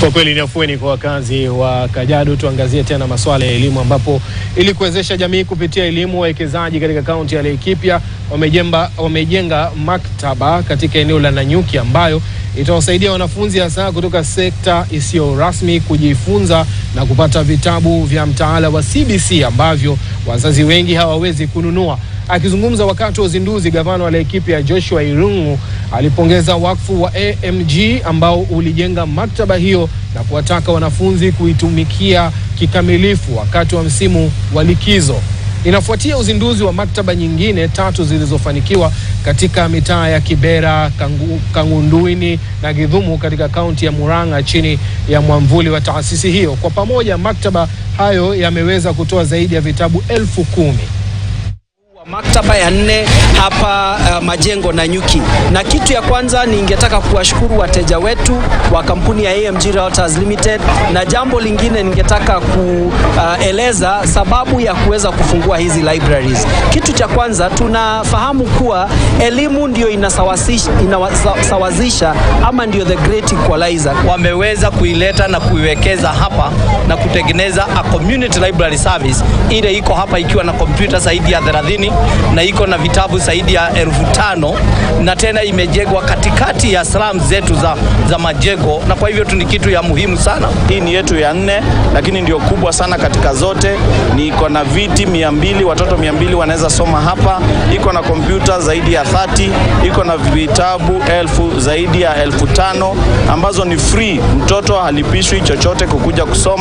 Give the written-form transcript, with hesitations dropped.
Kwa kweli ni afueni kwa wakazi wa Kajiado. Tuangazie tena masuala ya elimu, ambapo ili kuwezesha jamii kupitia elimu, wawekezaji katika kaunti ya Laikipia wamejenga maktaba katika eneo la Nanyuki ambayo itawasaidia wanafunzi hasa kutoka sekta isiyo rasmi kujifunza na kupata vitabu vya mtaala wa CBC ambavyo wazazi wengi hawawezi kununua. Akizungumza wakati wa uzinduzi, gavana wa Laikipia Joshua Irungu alipongeza wakfu wa AMG ambao ulijenga maktaba hiyo na kuwataka wanafunzi kuitumikia kikamilifu wakati wa msimu wa likizo. Inafuatia uzinduzi wa maktaba nyingine 3 zilizofanikiwa katika mitaa ya Kibera, Kangunduini na Githumu katika kaunti ya Murang'a chini ya mwamvuli wa taasisi hiyo. Kwa pamoja maktaba hayo yameweza kutoa zaidi ya vitabu 10,000. Maktaba ya 4 hapa Majengo Nanyuki. Na kitu ya kwanza ningetaka kuwashukuru wateja wetu wa kampuni ya AMG Realtors Limited, na jambo lingine ningetaka kueleza sababu ya kuweza kufungua hizi libraries. Kitu cha kwanza, tunafahamu kuwa elimu ndio inasawazisha ama ndio the great equalizer. Wameweza kuileta na kuiwekeza hapa na kutengeneza a community library service ile iko hapa ikiwa na kompyuta zaidi ya 30 na iko na vitabu zaidi ya 5,000 na tena imejengwa katikati ya slums zetu za Majengo, na kwa hivyo ni kitu ya muhimu sana. Hii ni yetu ya 4 lakini ndio kubwa sana katika zote. Ni iko na viti 200, watoto 200 wanaweza soma hapa. Iko na kompyuta zaidi ya 30, iko na vitabu zaidi ya 5,000 ambazo ni free. Mtoto halipishwi chochote kukuja kusoma.